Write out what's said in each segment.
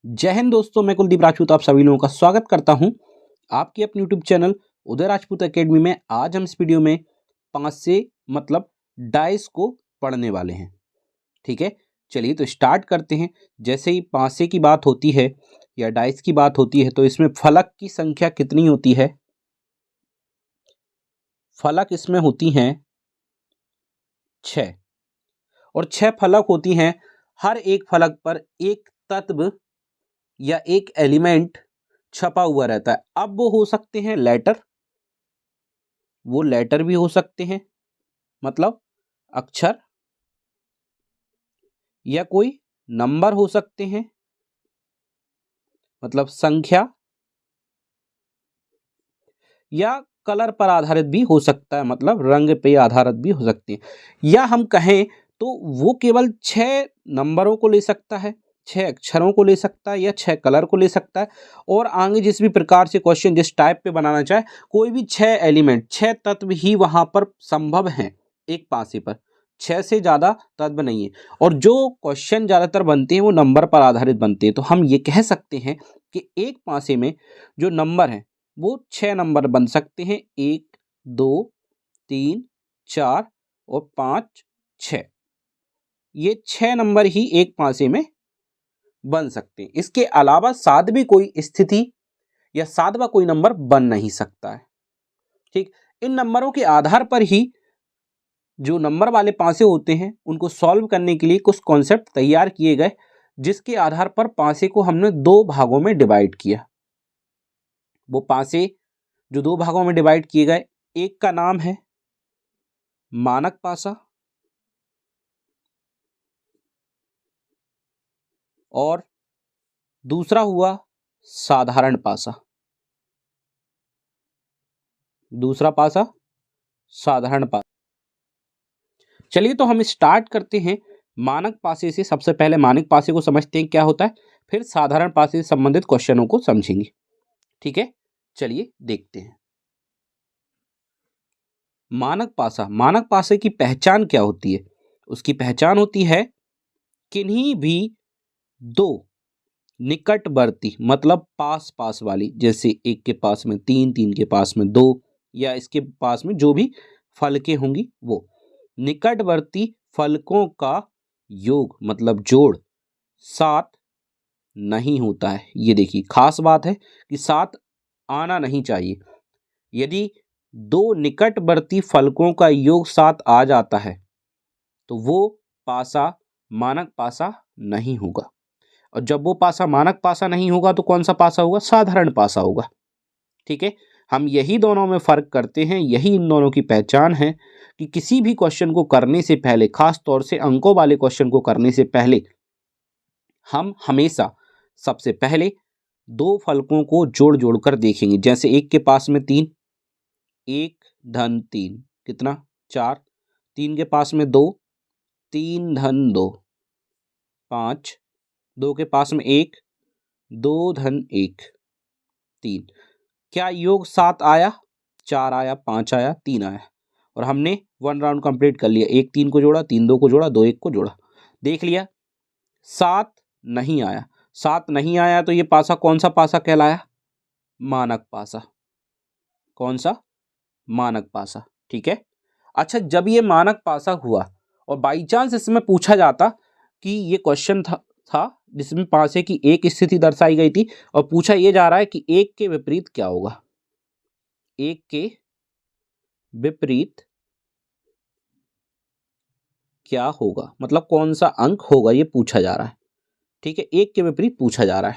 जय हिंद दोस्तों, मैं कुलदीप राजपूत आप सभी लोगों का स्वागत करता हूं आपके अपने यूट्यूब चैनल उदय राजपूत एकेडमी में। आज हम इस वीडियो में 5 से मतलब डाइस को पढ़ने वाले हैं। ठीक है, चलिए तो स्टार्ट करते हैं। जैसे ही पांसे की बात होती है या डाइस की बात होती है तो इसमें फलक की संख्या कितनी होती है? फलक इसमें होती हैं 6 और 6 फलक होती हैं। हर एक फलक पर एक तत्व या एक एलिमेंट छपा हुआ रहता है। अब वो हो सकते हैं लेटर, वो लेटर भी हो सकते हैं मतलब अक्षर, या कोई नंबर हो सकते हैं मतलब संख्या, या कलर पर आधारित भी हो सकता है मतलब रंग पे आधारित भी हो सकती है। या हम कहें तो वो केवल 6 नंबरों को ले सकता है, 6 अक्षरों को ले सकता है या 6 कलर को ले सकता है। और आगे जिस भी प्रकार से क्वेश्चन जिस टाइप पे बनाना चाहे, कोई भी 6 एलिमेंट 6 तत्व ही वहां पर संभव हैं एक पासे पर, 6 से ज़्यादा तत्व नहीं है। और जो क्वेश्चन ज़्यादातर बनते हैं वो नंबर पर आधारित बनते हैं। तो हम ये कह सकते हैं कि एक पासे में जो नंबर हैं वो 6 नंबर बन सकते हैं, 1 2 3 4 और 5 6। ये 6 नंबर ही एक पासे में बन सकते हैं। इसके अलावा सातवीं कोई स्थिति या सातवां कोई नंबर बन नहीं सकता है। ठीक, इन नंबरों के आधार पर ही जो नंबर वाले पासे होते हैं उनको सॉल्व करने के लिए कुछ कॉन्सेप्ट तैयार किए गए, जिसके आधार पर पासे को हमने 2 भागों में डिवाइड किया। वो पासे जो 2 भागों में डिवाइड किए गए, एक का नाम है मानक पासा और दूसरा हुआ साधारण पासा। दूसरा पासा साधारण पासा। चलिए तो हम स्टार्ट करते हैं मानक पासे से। सबसे पहले मानक पासे को समझते हैं क्या होता है, फिर साधारण पासे से संबंधित क्वेश्चनों को समझेंगे। ठीक है, चलिए देखते हैं। मानक पासा, मानक पासे की पहचान क्या होती है? उसकी पहचान होती है किन्हीं भी 2 निकटवर्ती मतलब पास पास वाली, जैसे एक के पास में 3, 3 के पास में 2, या इसके पास में जो भी फलकें होंगी वो निकटवर्ती फलकों का योग मतलब जोड़ 7 नहीं होता है। ये देखिए खास बात है कि 7 आना नहीं चाहिए। यदि 2 निकटवर्ती फलकों का योग 7 आ जाता है तो वो पासा मानक पासा नहीं होगा। और जब वो पासा मानक पासा नहीं होगा तो कौन सा पासा होगा? साधारण पासा होगा। ठीक है, हम यही दोनों में फर्क करते हैं, यही इन दोनों की पहचान है कि किसी भी क्वेश्चन को करने से पहले, खास तौर से अंकों वाले क्वेश्चन को करने से पहले, हम हमेशा सबसे पहले 2 फलकों को जोड़ जोड़ कर देखेंगे। जैसे एक के पास में 3, 1 धन 3 कितना? 4, 3 के पास में 2, 3 धन 2 5, 2 के पास में 1, 2 धन 1 3। क्या योग 7 आया? 4 आया, 5 आया, 3 आया। और हमने 1 राउंड कंप्लीट कर लिया। 1 3 को जोड़ा, 3 2 को जोड़ा, 2 1 को जोड़ा, देख लिया 7 नहीं आया। 7 नहीं आया तो ये पासा कौन सा पासा कहलाया? मानक पासा। कौन सा? मानक पासा। ठीक है, अच्छा जब ये मानक पासा हुआ और बाई चांस इसमें पूछा जाता कि ये क्वेश्चन था जिसमें पासे की एक स्थिति दर्शाई गई थी और पूछा ये जा रहा है कि 1 के विपरीत क्या होगा? 1 के विपरीत क्या होगा मतलब कौन सा अंक होगा, ये पूछा जा रहा है। ठीक है, 1 के विपरीत पूछा जा रहा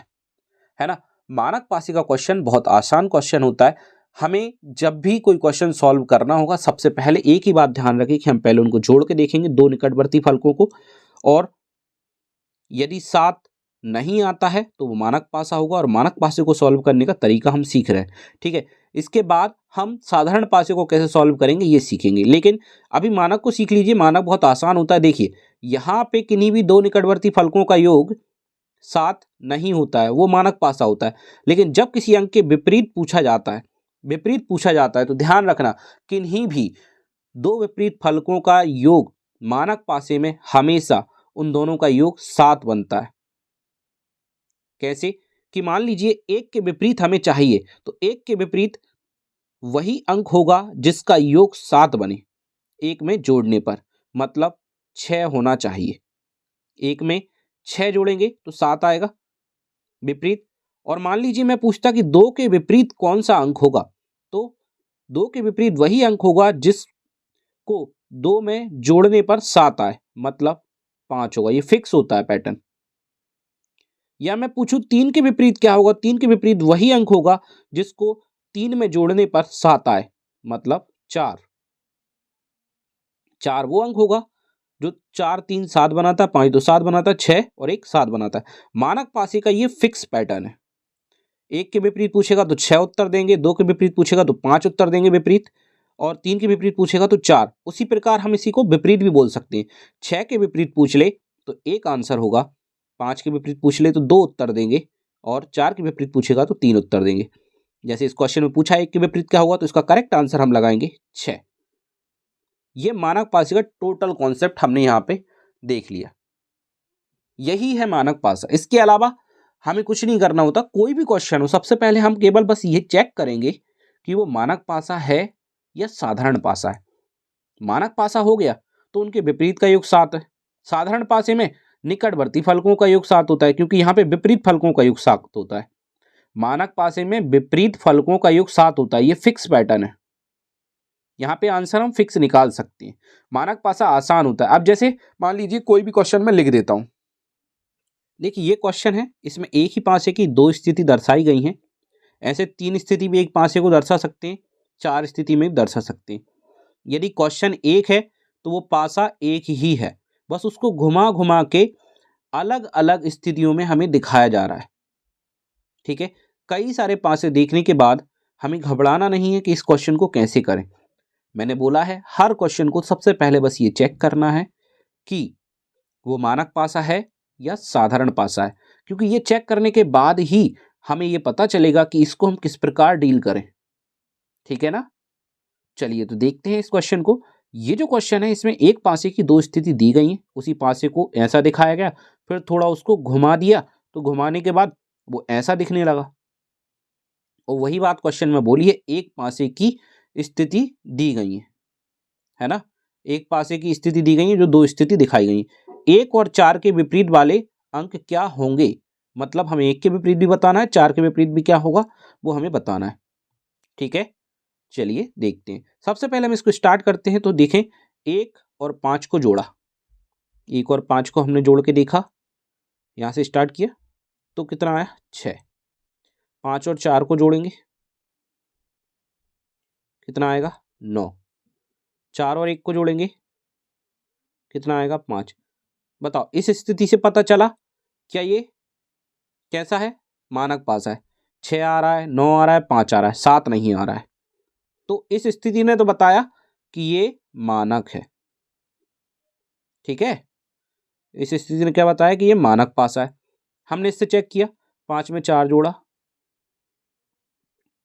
है ना। मानक पासे का क्वेश्चन बहुत आसान क्वेश्चन होता है। हमें जब भी कोई क्वेश्चन सॉल्व करना होगा सबसे पहले एक ही बात ध्यान रखें कि हम पहले उनको जोड़ के देखेंगे 2 निकटवर्ती फलकों को, और यदि 7 नहीं आता है तो वो मानक पासा होगा। और मानक पासे को सॉल्व करने का तरीका हम सीख रहे हैं। ठीक है, इसके बाद हम साधारण पासे को कैसे सॉल्व करेंगे ये सीखेंगे। लेकिन अभी मानक को सीख लीजिए। मानक बहुत आसान होता है। देखिए यहाँ पे किन्हीं भी 2 निकटवर्ती फलकों का योग 7 नहीं होता है, वो मानक पासा होता है। लेकिन जब किसी अंक के विपरीत पूछा जाता है, विपरीत पूछा जाता है तो ध्यान रखना किन्हीं भी 2 विपरीत फलकों का योग मानक पासे में हमेशा उन दोनों का योग 7 बनता है। कैसे कि मान लीजिए 1 के विपरीत हमें चाहिए, तो 1 के विपरीत वही अंक होगा जिसका योग 7 बने 1 में जोड़ने पर, मतलब 6 होना चाहिए। 1 में 6 जोड़ेंगे तो 7 आएगा विपरीत। और मान लीजिए मैं पूछता कि 2 के विपरीत कौन सा अंक होगा, तो 2 के विपरीत वही अंक होगा जिसको 2 में जोड़ने पर 7 आए, मतलब 5 होगा। ये फिक्स होता है पैटर्न। या मैं पूछूं 3 के विपरीत क्या होगा, 3 के विपरीत वही अंक होगा जिसको 3 में जोड़ने पर 7 आए, मतलब 4। 4 वो अंक होगा जो 4 3 7 बनाता है, 5 2 7 बनाता है, 6 और 1 7 बनाता है। मानक पासे का ये फिक्स पैटर्न है। 1 के विपरीत पूछेगा तो 6 उत्तर देंगे, 2 के विपरीत पूछेगा तो 5 उत्तर देंगे विपरीत, और 3 के विपरीत पूछेगा तो 4। उसी प्रकार हम इसी को विपरीत भी बोल सकते हैं। 6 के विपरीत पूछ ले तो 1 आंसर होगा, 5 के विपरीत पूछ ले तो 2 उत्तर देंगे, और 4 के विपरीत पूछेगा तो 3 उत्तर देंगे। जैसे इस क्वेश्चन में पूछा 1 के विपरीत क्या होगा, तो इसका करेक्ट आंसर हम लगाएंगे 6। ये मानक पासे का टोटल कॉन्सेप्ट हमने यहाँ पे देख लिया। यही है मानक पासा। इसके अलावा हमें कुछ नहीं करना होता। कोई भी क्वेश्चन हो, सबसे पहले हम केवल बस ये चेक करेंगे कि वो मानक पासा है या साधारण पासा है। मानक पासा हो गया तो उनके विपरीत का योग 7 है। साधारण पासे में निकटवर्ती फलकों का योग 7 होता है, क्योंकि यहाँ पे विपरीत फलकों का योग 7 होता है। मानक पासे में विपरीत फलकों का योग 7 होता है। ये फिक्स पैटर्न है। यहाँ पे आंसर हम फिक्स निकाल सकते हैं। मानक पासा आसान होता है। अब जैसे मान लीजिए कोई भी क्वेश्चन मैं लिख देता हूं। देखिए ये क्वेश्चन है, इसमें एक ही पासे की 2 स्थिति दर्शाई गई हैं। ऐसे 3 स्थिति भी एक पासे को दर्शा सकते हैं, 4 स्थिति में भी दर्शा सकते हैं। यदि क्वेश्चन एक है तो वो पासा एक ही है, बस उसको घुमा घुमा के अलग अलग स्थितियों में हमें दिखाया जा रहा है। ठीक है, कई सारे पासे देखने के बाद हमें घबराना नहीं है कि इस क्वेश्चन को कैसे करें। मैंने बोला है हर क्वेश्चन को सबसे पहले बस ये चेक करना है कि वो मानक पासा है या साधारण पासा है, क्योंकि ये चेक करने के बाद ही हमें ये पता चलेगा कि इसको हम किस प्रकार डील करें। ठीक है ना। चलिए तो देखते हैं इस क्वेश्चन को। ये जो क्वेश्चन है इसमें एक पासे की 2 स्थिति दी गई है, उसी पासे को ऐसा दिखाया गया, फिर थोड़ा उसको घुमा दिया, तो घुमाने के बाद वो ऐसा दिखने लगा। और वही बात क्वेश्चन में बोली है, एक पासे की स्थिति दी गई है ना। एक पासे की स्थिति दी गई है जो 2 स्थिति दिखाई गई। 1 और 4 के विपरीत वाले अंक क्या होंगे, मतलब हमें 1 के विपरीत भी बताना है, 4 के विपरीत भी क्या होगा वो हमें बताना है। ठीक है, चलिए देखते हैं। सबसे पहले हम इसको स्टार्ट करते हैं। तो देखें 1 और 5 को जोड़ा, 1 और 5 को हमने जोड़ के देखा, यहां से स्टार्ट किया तो कितना आया 6। 5 और 4 को जोड़ेंगे, कितना आएगा 9। 4 और 1 को जोड़ेंगे, कितना आएगा 5। बताओ इस स्थिति से पता चला क्या ये कैसा है, मानक पासा है। 6 आ रहा है, 9 आ रहा है, 5 आ रहा है, 7 नहीं आ रहा है। तो इस स्थिति ने तो बताया कि ये मानक है। ठीक है, इस स्थिति ने क्या बताया कि ये मानक पासा है। हमने इससे चेक किया, 5 में 4 जोड़ा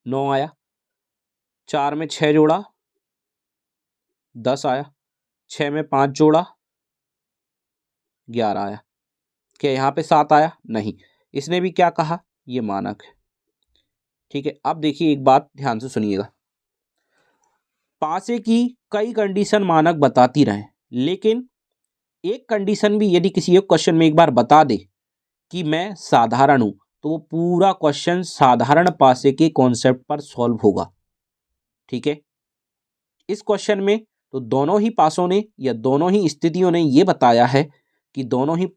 9 आया, 4 में 6 जोड़ा 10 आया, 6 में 5 जोड़ा 11 आया। क्या यहाँ पे 7 आया? नहीं। इसने भी क्या कहा, ये मानक है। ठीक है, अब देखिए एक बात ध्यान से सुनिएगा। पासे की कई कंडीशन मानक बताती रहे, लेकिन एक कंडीशन भी यदि किसी एक क्वेश्चन में एक बार बता दे कि मैं साधारण हूं, तो वो पूरा क्वेश्चन साधारण पासे के कॉन्सेप्ट पर सॉल्व होगा। ठीक है, इस क्वेश्चन में तो दोनों ही पासों ने या दोनों ही स्थितियों ने ये बताया है कि दोनों ही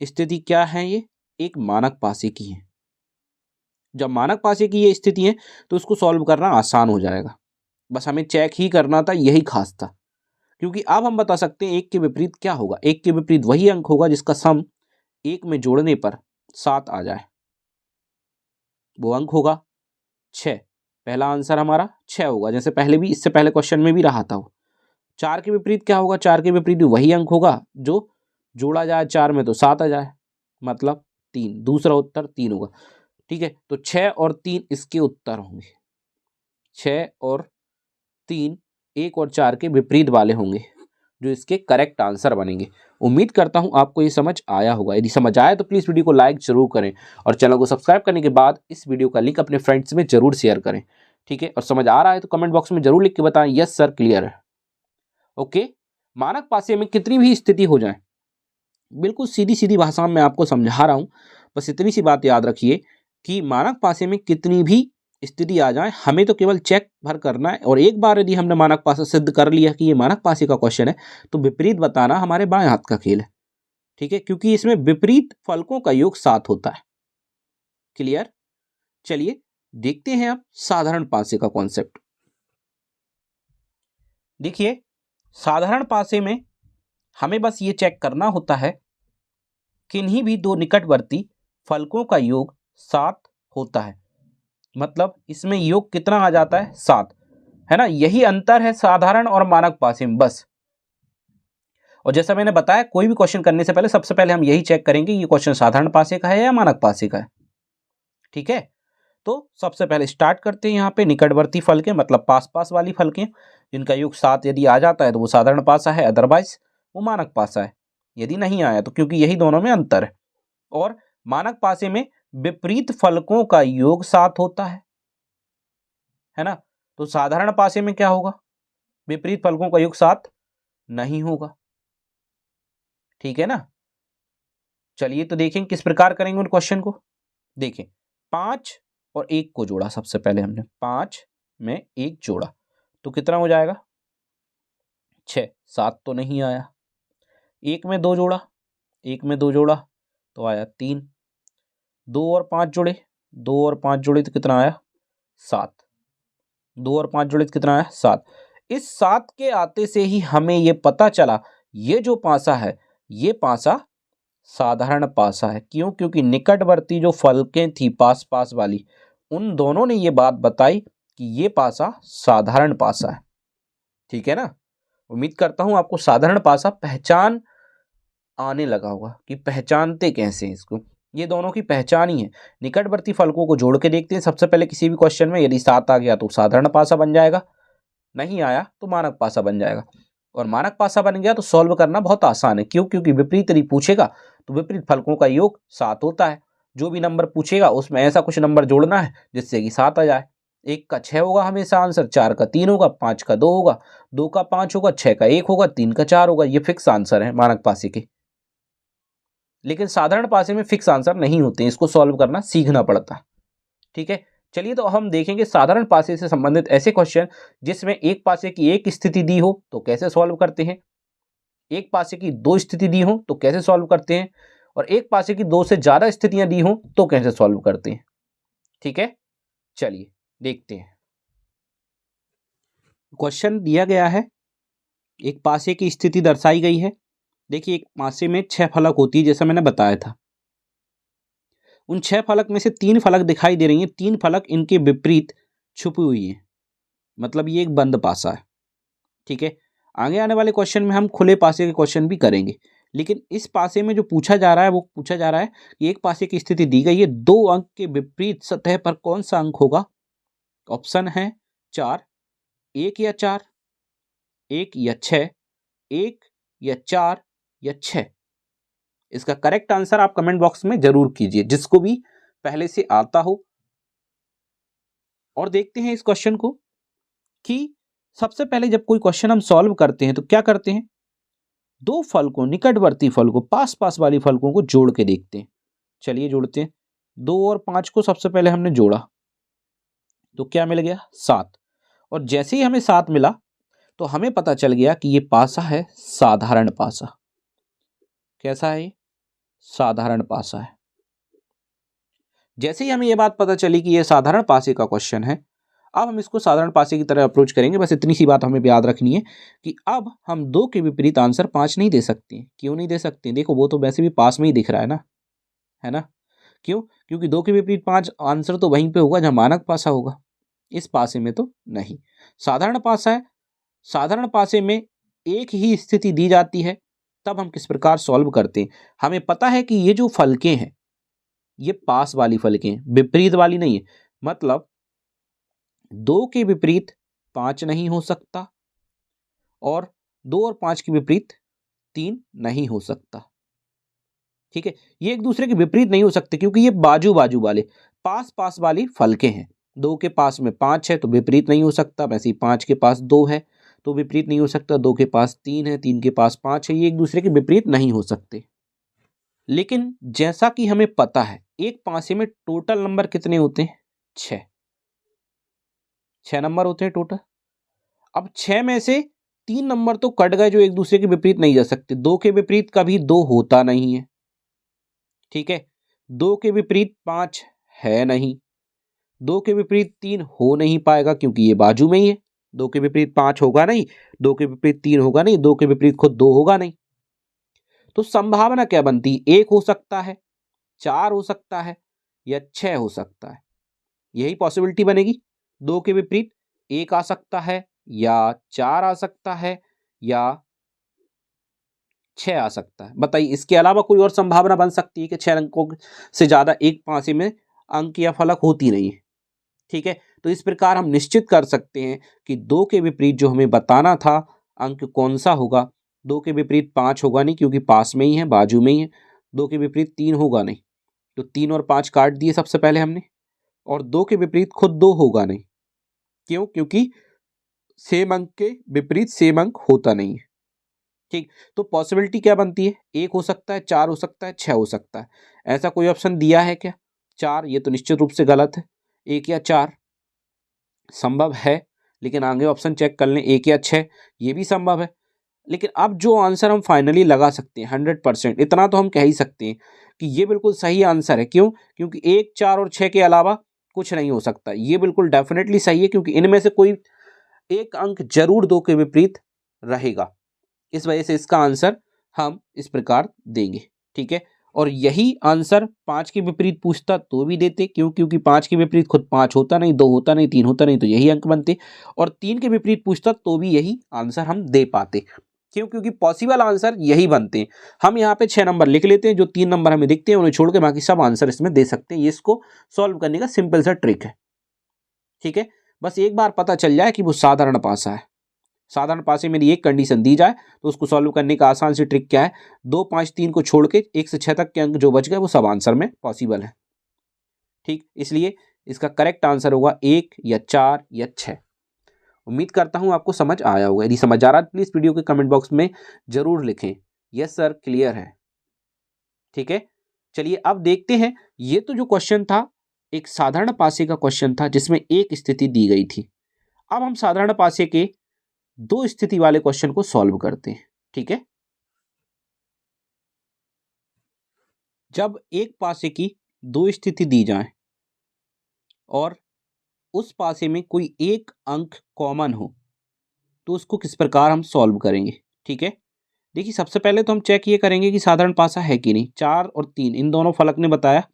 स्थिति क्या है, ये एक मानक पासे की है। जब मानक पासे की ये स्थिति है तो उसको सॉल्व करना आसान हो जाएगा। बस हमें चेक ही करना था, यही खास था। क्योंकि अब हम बता सकते हैं एक के विपरीत क्या होगा। एक के विपरीत वही अंक होगा जिसका सम 1 में जोड़ने पर 7 आ जाए, वो अंक होगा 6। पहला आंसर हमारा 6 होगा, जैसे पहले भी इससे पहले क्वेश्चन में भी रहा था वो। 4 के विपरीत क्या होगा, 4 के विपरीत भी वही अंक होगा जो जोड़ा जाए 4 में तो 7 आ जाए, मतलब 3। दूसरा उत्तर 3 होगा। ठीक है, तो 6 और 3 इसके उत्तर होंगे। 6 और 3 1 और 4 के विपरीत वाले होंगे। जो इसके करेक्ट आंसर बनेंगे। उम्मीद करता हूं आपको ये समझ आया होगा। यदि समझ आया तो प्लीज़ वीडियो को लाइक जरूर करें और चैनल को सब्सक्राइब करने के बाद इस वीडियो का लिंक अपने फ्रेंड्स में जरूर शेयर करें। ठीक है, और समझ आ रहा है तो कमेंट बॉक्स में जरूर लिख के बताएं यस सर क्लियर है। ओके, मानक पासे में कितनी भी स्थिति हो जाए, बिल्कुल सीधी सीधी भाषा में आपको समझा रहा हूं, बस इतनी सी बात याद रखिए कि मानक पासे में कितनी भी स्थिति आ जाए, हमें तो केवल चेक भर करना है। और एक बार यदि हमने मानक पासा सिद्ध कर लिया कि ये मानक पासे का क्वेश्चन है, तो विपरीत बताना हमारे बाएं हाथ का खेल है। ठीक है, क्योंकि इसमें विपरीत फलकों का योग 7 होता है। क्लियर? चलिए देखते हैं अब साधारण पासे का कॉन्सेप्ट। देखिए, साधारण पासे में हमें बस ये चेक करना होता है किन्हीं भी दो निकटवर्ती फलकों का योग 7 होता है। मतलब इसमें योग कितना आ जाता है? 7, है ना। यही अंतर है साधारण और मानक पासे में, बस। और जैसा मैंने बताया, कोई भी क्वेश्चन करने से पहले सबसे पहले हम यही चेक करेंगे ये क्वेश्चन साधारण पासे का है या मानक पासे का है। ठीक है, तो सबसे पहले स्टार्ट करते हैं यहाँ पे निकटवर्ती फलकें, मतलब पास पास वाली फलकें जिनका योग 7 यदि आ जाता है तो वो साधारण पासा है, अदरवाइज वो मानक पासा है। यदि नहीं आया तो क्योंकि यही दोनों में अंतर है। और मानक पासे में विपरीत फलकों का योग 7 होता है ना। तो साधारण पासे में क्या होगा? विपरीत फलकों का योग 7 नहीं होगा। ठीक है ना। चलिए तो देखें किस प्रकार करेंगे उन क्वेश्चन को। देखें, 5 और 1 को जोड़ा। सबसे पहले हमने 5 में 1 जोड़ा तो कितना हो जाएगा? 6। 7 तो नहीं आया। 1 में 2 जोड़ा, 1 में 2 जोड़ा तो आया 3। 2 और 5 जोड़े, 2 और 5 जोड़े तो कितना आया? 7। 2 और 5 जोड़े तो कितना आया? 7। इस 7 के आते से ही हमें ये पता चला ये जो पासा है ये पासा साधारण पासा है। क्यों? क्योंकि निकटवर्ती जो फलकें थी पास पास वाली, उन दोनों ने ये बात बताई कि ये पासा साधारण पासा है। ठीक है ना। उम्मीद करता हूं आपको साधारण पासा पहचान आने लगा होगा कि पहचानते कैसे हैं इसको। ये दोनों की पहचान ही है। निकटवर्ती फलकों को जोड़ के देखते हैं सबसे पहले किसी भी क्वेश्चन में। यदि 7 आ गया तो साधारण पासा बन जाएगा, नहीं आया तो मानक पासा बन जाएगा। और मानक पासा बन गया तो सॉल्व करना बहुत आसान है। क्यों? क्योंकि विपरीत यदि पूछेगा तो विपरीत फलकों का योग 7 होता है। जो भी नंबर पूछेगा उसमें ऐसा कुछ नंबर जोड़ना है जिससे कि 7 आ जाए। 1 का 6 होगा हमेशा आंसर, 4 का 3 होगा, 5 का 2 होगा, 2 का 5 होगा, 6 का 1 होगा, 3 का 4 होगा। ये फिक्स आंसर है मानक पासे के। लेकिन साधारण पासे में फिक्स आंसर नहीं होते, इसको सॉल्व करना सीखना पड़ता है। ठीक है, चलिए तो हम देखेंगे साधारण पासे से संबंधित ऐसे क्वेश्चन जिसमें एक पासे की एक स्थिति दी हो तो कैसे सॉल्व करते हैं, एक पासे की 2 स्थिति दी हो तो कैसे सॉल्व करते हैं, और एक पासे की 2 से ज्यादा स्थितियां दी हो तो कैसे सॉल्व करते हैं। ठीक है, चलिए देखते हैं। क्वेश्चन दिया गया है, एक पासे की स्थिति दर्शाई गई है। देखिए, एक पासे में 6 फलक होती है जैसा मैंने बताया था। उन 6 फलक में से 3 फलक दिखाई दे रही हैं, 3 फलक इनके विपरीत छुपी हुई हैं। मतलब ये एक बंद पासा है। ठीक है, आगे आने वाले क्वेश्चन में हम खुले पासे के क्वेश्चन भी करेंगे। लेकिन इस पासे में जो पूछा जा रहा है वो पूछा जा रहा है कि एक पासे की स्थिति दी गई है, 2 अंक के विपरीत सतह पर कौन सा अंक होगा। ऑप्शन है 4, 1 या 4, 1 या 6, 1 या 4 या 6। इसका करेक्ट आंसर आप कमेंट बॉक्स में जरूर कीजिए, जिसको भी पहले से आता हो। और देखते हैं इस क्वेश्चन को कि सबसे पहले जब कोई क्वेश्चन हम सॉल्व करते हैं तो क्या करते हैं, 2 फलकों, निकटवर्ती फलकों, पास पास वाली फलकों को जोड़ के देखते हैं। चलिए जोड़ते हैं। 2 और 5 को सबसे पहले हमने जोड़ा तो क्या मिल गया? 7। और जैसे ही हमें 7 मिला तो हमें पता चल गया कि ये पासा है साधारण पासा। कैसा है ये? साधारण पासा है। जैसे ही हमें ये बात पता चली कि ये साधारण पासे का क्वेश्चन है, अब हम इसको साधारण पासे की तरह अप्रोच करेंगे। बस इतनी सी बात हमें याद रखनी है कि अब हम 2 के विपरीत आंसर 5 नहीं दे सकते। क्यों नहीं दे सकते? देखो, वो तो वैसे भी पास में ही दिख रहा है ना। क्यों? क्योंकि 2 के विपरीत 5 आंसर तो वहीं पे होगा जहां मानक पासा होगा, इस पासे में तो नहीं। साधारण पासा है, साधारण पासे में एक ही स्थिति दी जाती है। तब हम किस प्रकार सॉल्व करते हैं, हमें पता है कि ये जो फलकें हैं ये पास वाली फलकें, विपरीत वाली नहीं है। मतलब 2 के विपरीत 5 नहीं हो सकता और 2 और 5 के विपरीत 3 नहीं हो सकता। ठीक है, ये एक दूसरे के विपरीत नहीं हो सकते क्योंकि ये बाजू बाजू वाले पास पास वाली फलकें हैं। 2 के पास में 5 है तो विपरीत नहीं हो सकता, वैसे ही 5 के पास 2 है तो विपरीत नहीं हो सकता, 2 के पास 3 है, 3 के पास 5 है, ये एक दूसरे के विपरीत नहीं हो सकते। लेकिन जैसा कि हमें पता है एक पासे में टोटल नंबर कितने होते हैं? 6 नंबर होते हैं टोटल। अब 6 में से 3 नंबर तो कट गए जो एक दूसरे के विपरीत नहीं जा सकते। 2 के विपरीत कभी 2 होता नहीं है, ठीक है। 2 के विपरीत 5 है नहीं, 2 के विपरीत 3 हो नहीं पाएगा क्योंकि ये बाजू में ही है। 2 के विपरीत 5 होगा नहीं, 2 के विपरीत 3 होगा नहीं, 2 के विपरीत खुद 2 होगा नहीं। तो संभावना क्या बनती है? 1 हो सकता है, 4 हो सकता है या 6 हो सकता है। यही पॉसिबिलिटी बनेगी। 2 के विपरीत 1 आ सकता है या 4 आ सकता है या 6 आ सकता है। बताइए इसके अलावा कोई और संभावना बन सकती है कि 6 अंकों से ज्यादा एक पासे में अंक या फलक होती नहीं है। ठीक है, तो इस प्रकार हम निश्चित कर सकते हैं कि 2 के विपरीत जो हमें बताना था अंक कौन सा होगा। 2 के विपरीत 5 होगा नहीं क्योंकि पास में ही है, बाजू में ही है। 2 के विपरीत 3 होगा नहीं, तो 3 और 5 काट दिए सबसे पहले हमने। और 2 के विपरीत खुद 2 होगा नहीं, क्यों? क्योंकि सेम अंक के विपरीत सेम अंक होता नहीं है। ठीक, तो पॉसिबिलिटी क्या बनती है? 1 हो सकता है, 4 हो सकता है, 6 हो सकता है। ऐसा कोई ऑप्शन दिया है क्या? 4, ये तो निश्चित रूप से गलत है। 1 या 4 संभव है, लेकिन आगे ऑप्शन चेक कर लें। 1 या 6 ये भी संभव है। लेकिन अब जो आंसर हम फाइनली लगा सकते हैं 100%, इतना तो हम कह ही सकते हैं कि ये बिल्कुल सही आंसर है। क्यों? क्योंकि 1, 4 और 6 के अलावा कुछ नहीं हो सकता। ये बिल्कुल डेफिनेटली सही है क्योंकि इनमें से कोई एक अंक जरूर 2 के विपरीत रहेगा। इस वजह से इसका आंसर हम इस प्रकार देंगे। ठीक है, और यही आंसर 5 के विपरीत पूछता तो भी देते। क्यों? क्योंकि 5 के विपरीत खुद 5 होता नहीं, 2 होता नहीं, 3 होता नहीं, तो यही अंक बनते। और 3 के विपरीत पूछता तो भी यही आंसर हम दे पाते। क्यों? क्योंकि पॉसिबल आंसर यही बनते हैं। हम यहाँ पे 6 नंबर लिख लेते हैं, जो 3 नंबर हमें दिखते हैं उन्हें छोड़ के बाकी सब आंसर इसमें दे सकते हैं। ये इसको सॉल्व करने का सिंपल सा ट्रिक है। ठीक है, बस एक बार पता चल जाए कि वो साधारण पासा है। साधारण पासे में एक कंडीशन दी जाए तो उसको सॉल्व करने का आसान सी ट्रिक क्या है? 2, 5, 3 को छोड़ के 1 से 6 तक के अंक जो बच गए वो सब आंसर में पॉसिबल है। ठीक, इसलिए इसका करेक्ट आंसर होगा 1 या 4 या 6। उम्मीद करता हूं आपको समझ आया होगा। यदि समझ आ रहा है तो प्लीज वीडियो के कमेंट बॉक्स में जरूर लिखें यस सर क्लियर है। ठीक है, चलिए अब देखते हैं। ये तो जो क्वेश्चन था एक साधारण पासे का क्वेश्चन था जिसमें एक स्थिति दी गई थी। अब हम साधारण पासे के 2 स्थिति वाले क्वेश्चन को सॉल्व करते हैं। ठीक है, जब एक पासे की 2 स्थिति दी जाए और उस पासे में कोई एक अंक कॉमन हो तो उसको किस प्रकार हम सॉल्व करेंगे। ठीक है, देखिए सबसे पहले तो हम चेक ये करेंगे कि साधारण पासा है कि नहीं। 4 और 3 इन दोनों फलक ने बताया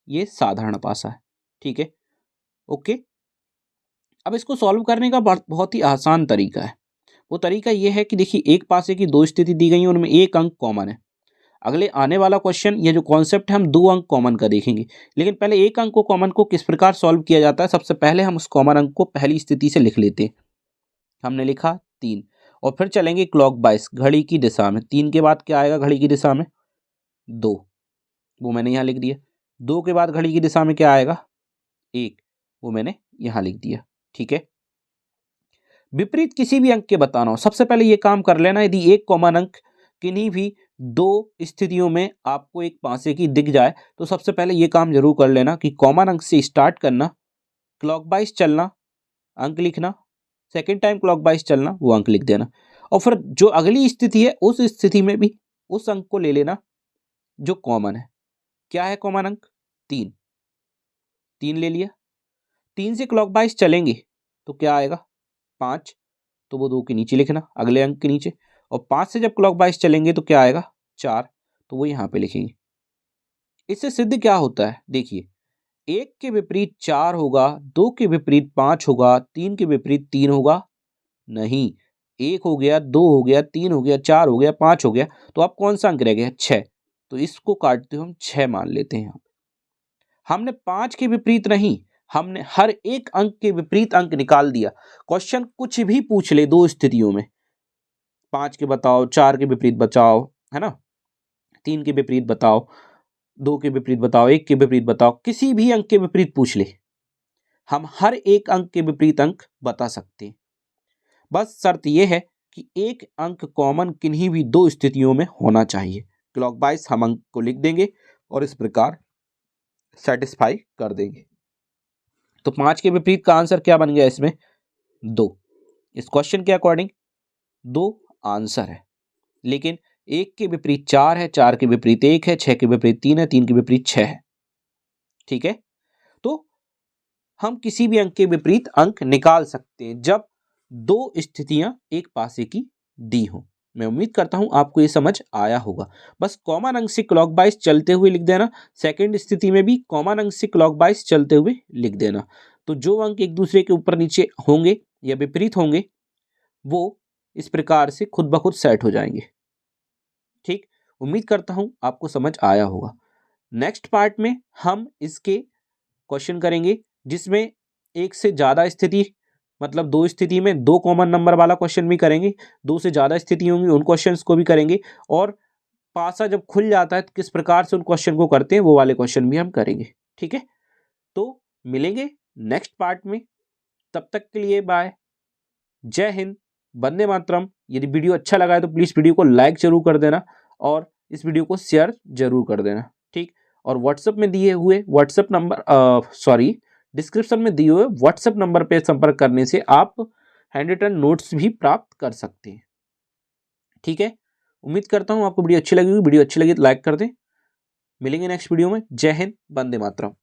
ये साधारण पासा है। ठीक है, ओके। अब इसको सॉल्व करने का बहुत ही आसान तरीका है। वो तरीका ये है कि देखिए एक पासे की 2 स्थिति दी गई है, उनमें एक अंक कॉमन है। अगले आने वाला क्वेश्चन ये जो कॉन्सेप्ट है हम 2 अंक कॉमन का देखेंगे। लेकिन पहले एक अंक को कॉमन को किस प्रकार सॉल्व किया जाता है, सबसे पहले हम उस कॉमन अंक को पहली स्थिति से लिख लेते हैं। हमने लिखा 3 और फिर चलेंगे क्लॉकवाइज घड़ी की दिशा में। 3 के बाद क्या आएगा घड़ी की दिशा में? 2, वो मैंने यहाँ लिख दिया। 2 के बाद घड़ी की दिशा में क्या आएगा? 1, वो मैंने यहाँ लिख दिया। ठीक है, विपरीत किसी भी अंक के बताना हो सबसे पहले ये काम कर लेना। यदि एक कॉमन अंक किन्हीं भी 2 स्थितियों में आपको एक पासे की दिख जाए तो सबसे पहले ये काम जरूर कर लेना कि कॉमन अंक से स्टार्ट करना, क्लॉकवाइज चलना, अंक लिखना, सेकेंड टाइम क्लॉकवाइज चलना, वो अंक लिख देना। और फिर जो अगली स्थिति है उस स्थिति में भी उस अंक को ले लेना जो कॉमन है। क्या है कॉमन अंक? 3, 3 ले लिया। 3 से क्लॉकवाइज चलेंगे तो क्या आएगा? 5, तो वो 2 के नीचे लिखना अगले अंक के नीचे। और 5 से जब क्लॉकवाइज चलेंगे तो क्या आएगा? 4, तो वो यहाँ पे लिखेंगे। इससे सिद्ध क्या होता है? देखिए 1 के विपरीत 4 होगा, 2 के विपरीत 5 होगा, 3 के विपरीत 3 होगा नहीं। 1 हो गया, 2 हो गया, 3 हो गया, 4 हो गया, 5 हो गया, तो अब कौन सा अंक रह गया? 6। तो इसको काटते हुए हम 6 मान लेते हैं। हमने 5 के विपरीत नहीं, हमने हर एक अंक के विपरीत अंक निकाल दिया। क्वेश्चन कुछ भी पूछ ले 2 स्थितियों में, 5 के बताओ, 4 के विपरीत बताओ, है ना, 3 के विपरीत बताओ, 2 के विपरीत बताओ, 1 के विपरीत बताओ, किसी भी अंक के विपरीत पूछ ले, हम हर एक अंक के विपरीत अंक बता सकते हैं। बस शर्त यह है कि एक अंक कॉमन किन्हीं भी दो स्थितियों में होना चाहिए। क्लॉकवाइज हम अंक को लिख देंगे और इस प्रकार सेटिस्फाई कर देंगे। तो 5 के विपरीत का आंसर क्या बन गया इसमें? 2। इस क्वेश्चन के अकॉर्डिंग 2 आंसर है, लेकिन 1 के विपरीत 4 है, 4 के विपरीत 1 है, 6 के विपरीत 3 है, 3 के विपरीत 6 है। ठीक है, तो हम किसी भी अंक के विपरीत अंक निकाल सकते हैं जब दो स्थितियां एक पासे की दी हो। मैं उम्मीद करता हूं आपको ये समझ आया होगा। बस कॉमन अंक से क्लॉकवाइज चलते हुए लिख देना, सेकंड स्थिति में भी कॉमन अंक से क्लॉकवाइज चलते हुए लिख देना। तो जो अंक एक दूसरे के ऊपर नीचे होंगे या विपरीत होंगे वो इस प्रकार से खुद ब खुद सेट हो जाएंगे। ठीक, उम्मीद करता हूं आपको समझ आया होगा। नेक्स्ट पार्ट में हम इसके क्वेश्चन करेंगे जिसमें एक से ज्यादा स्थिति, मतलब दो स्थिति में दो कॉमन नंबर वाला क्वेश्चन भी करेंगे, दो से ज्यादा स्थिति होंगी उन क्वेश्चंस को भी करेंगे, और पासा जब खुल जाता है तो किस प्रकार से उन क्वेश्चन को करते हैं वो वाले क्वेश्चन भी हम करेंगे। ठीक है, तो मिलेंगे नेक्स्ट पार्ट में, तब तक के लिए बाय, जय हिंद, वंदे मातरम। यदि वीडियो अच्छा लगा है तो प्लीज वीडियो को लाइक जरूर कर देना और इस वीडियो को शेयर जरूर कर देना। ठीक, और व्हाट्सएप में दिए हुए व्हाट्सएप नंबर डिस्क्रिप्शन में दिए हुए व्हाट्सएप नंबर पर संपर्क करने से आप हैंड रिटन नोट्स भी प्राप्त कर सकते हैं। ठीक है, उम्मीद करता हूं आपको वीडियो अच्छी लगी होगी। वीडियो अच्छी लगी तो लाइक कर दें। मिलेंगे नेक्स्ट वीडियो में। जय हिंद, वंदे मातरम।